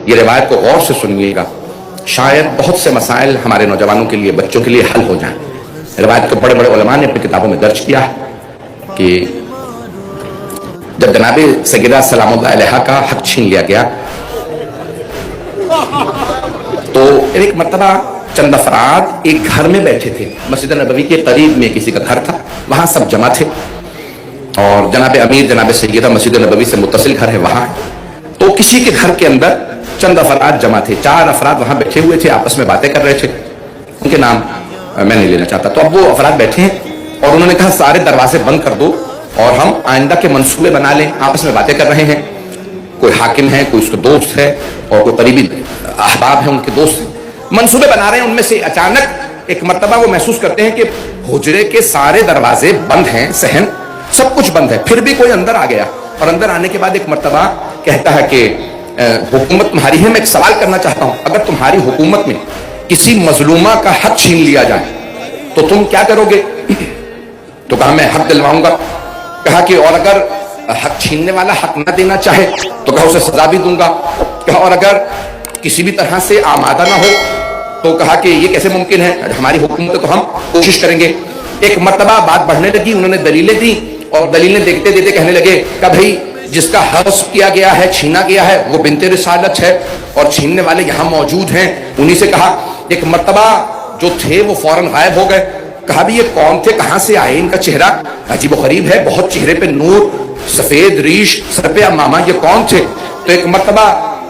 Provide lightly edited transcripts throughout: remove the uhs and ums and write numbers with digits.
یہ روایت کو غور سے سنیے گا، شاید بہت سے مسائل ہمارے نوجوانوں کے لیے، بچوں کے لیے حل ہو جائیں۔ روایت کو بڑے بڑے علماء نے اپنی کتابوں میں درج کیا ہے کہ جب جناب سیدہ سلام اللہ علیہا کا حق چھین لیا گیا تو ایک مرتبہ چند افراد ایک گھر میں بیٹھے تھے، مسجد نبوی کے قریب میں کسی کا گھر تھا، وہاں سب جمع تھے اور جناب امیر جناب سیدہ مسجد نبوی سے متصل گھر ہے وہاں، تو کسی کے گھر کے اندر چند افراد جمع تھے، 4 افراد وہاں بیٹھے ہوئے تھے، آپس میں باتیں کر رہے تھے، ان کے نام میں نہیں لینا چاہتا۔ تو اب وہ افراد بیٹھے ہیں اور انہوں نے کہا سارے دروازے بند کر دو اور ہم آئندہ کے منصوبے بنا لیں، آپس میں باتیں کر رہے ہیں، کوئی حاکم ہے، کوئی اس کا دوست ہے اور کوئی قریبی احباب ہیں ان کے دوست ہیں، منصوبے بنا رہے ہیں۔ ان میں سے اچانک ایک مرتبہ وہ محسوس کرتے ہیں کہ حجرے کے سارے دروازے بند ہیں، صحن سب کچھ بند ہے، پھر بھی کوئی اندر آ گیا، اور اندر آنے کے بعد ایک مرتبہ کہتا ہے کہ حکومت تمہاری ہے، میں ایک سوال کرنا چاہتا ہوں، اگر تمہاری حکومت میں کسی مظلومہ کا حق چھین لیا جائے تو تم کیا کرو گے؟ تو کہا میں حق دلواؤں گا۔ کہا کہ اور اگر حق چھیننے والا حق نہ دینا چاہے تو کہا اسے سزا بھی دوں گا۔ کہا اور اگر کسی بھی طرح سے آمادہ نہ ہو تو کہا کہ یہ کیسے ممکن ہے، ہماری حکومت تو ہم کوشش کریں گے۔ ایک مرتبہ بات بڑھنے لگی، انہوں نے دلیلیں دی اور دلیلیں دیکھتے دیکھتے کہنے لگے کہ بھائی جس کا حذف کیا گیا ہے، چھینا گیا ہے، وہ بنت رسالت ہے اور چھیننے والے یہاں موجود ہیں، انہی سے کہا۔ ایک مرتبہ جو تھے وہ فوراً غائب ہو گئے۔ کہا بھی یہ کون تھے، کہاں سے آئے، ان کا چہرہ عجیب و غریب ہے، بہت چہرے پہ نور، سفید ریش، سر پہ امامہ، یہ کون تھے؟ تو ایک مرتبہ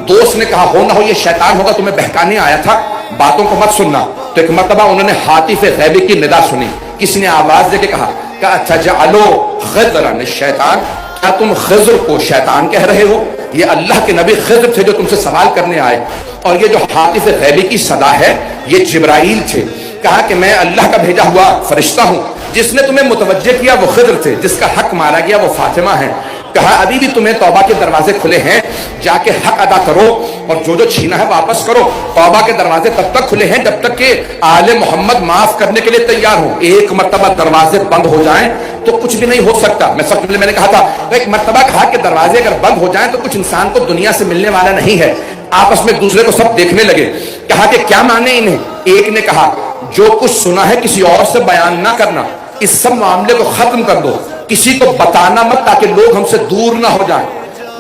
دوست نے کہا ہو نہ ہو یہ شیطان ہوگا، تمہیں بہکانے آیا تھا، باتوں کو مت سننا۔ تو ایک مرتبہ انہوں نے ہاتف غیبی کی ندا سنی، کسی نے آواز دے کے کہا کہ اتجعلوا خضرا الشیطان، کیا تم خضر کو شیطان کہہ رہے ہو؟ یہ اللہ کے نبی خضر تھے جو تم سے سوال کرنے آئے، اور یہ جو ہاتف غیبی کی صدا ہے یہ جبرائیل تھے۔ کہا کہ میں اللہ کا بھیجا ہوا فرشتہ ہوں، جس نے تمہیں متوجہ کیا وہ خضر تھے، جس کا حق مارا گیا وہ فاطمہ ہے۔ کہا ابھی بھی تمہیں توبہ کے دروازے کھلے ہیں، جا کے حق ادا کرو اور جو چھینا ہے واپس کرو۔ توبہ کے دروازے تب تک کھلے ہیں جب تک کہ آل محمد معاف کرنے کے لیے تیار ہو۔ ایک مرتبہ دروازے بند ہو جائیں تو کچھ بھی نہیں ہو سکتا۔ میں سب پہلے میں نے کہا تھا ایک مرتبہ کہا کہ دروازے اگر بند ہو جائیں تو کچھ انسان کو دنیا سے ملنے والا نہیں ہے۔ آپس میں دوسرے کو سب دیکھنے لگے۔ کہا کہ کیا مانے انہیں؟ ایک نے کہا جو کچھ سنا ہے کسی اور سے بیان نہ کرنا، اس سب معاملے کو ختم کر دو، کسی کو بتانا مت تاکہ لوگ ہم سے دور نہ ہو جائیں۔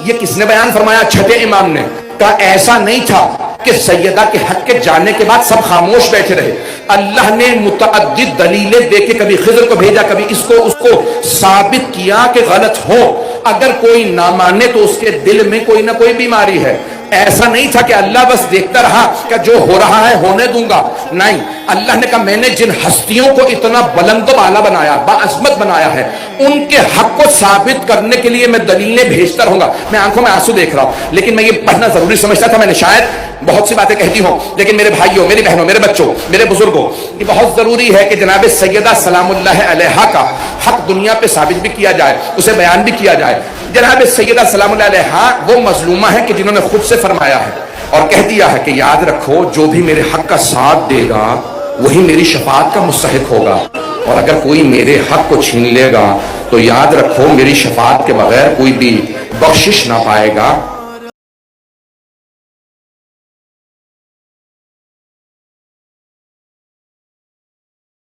یہ کس نے بیان فرمایا؟ چھٹے امام نے۔ کہا ایسا نہیں تھا کہ سیدہ کے حق کے جانے کے بعد سب خاموش بیٹھے رہے، اللہ نے متعدد دلیلیں دے کے کبھی خضر کو بھیجا، کبھی اس کو ثابت کیا کہ غلط ہو۔ اگر کوئی نہ مانے تو اس کے دل میں کوئی نہ کوئی بیماری ہے۔ ایسا نہیں تھا کہ اللہ بس دیکھتا رہا کہ جو ہو رہا ہے ہونے دوں گا، نہیں، اللہ نے کہا میں نے جن ہستیوں کو اتنا بلند و بالا بنایا، باعظمت بنایا ہے، ان کے حق کو ثابت کرنے کے لیے میں دلیلیں بھیجتا رہوں گا۔ میں آنکھوں میں آنسو دیکھ رہا ہوں، لیکن میں یہ پڑھنا ضروری سمجھتا تھا، میں نے شاید بہت سی باتیں کہتی ہوں، لیکن میرے بھائیوں، میری بہنوں، میرے بچوں، میرے بزرگوں، یہ بہت ضروری ہے کہ جناب سیدہ سلام اللہ علیہا کا حق دنیا پہ ثابت بھی کیا جائے، اسے بیان بھی کیا جائے۔ جناب سیدہ سلام اللہ علیہا وہ مظلومہ ہے کہ جنہوں نے خود سے فرمایا ہے اور کہہ دیا ہے کہ یاد رکھو جو بھی میرے حق کا ساتھ دے گا وہی میری شفاعت کا مستحق ہوگا، اور اگر کوئی میرے حق کو چھین لے گا تو یاد رکھو میری شفاعت کے بغیر کوئی بھی بخشش نہ پائے گا۔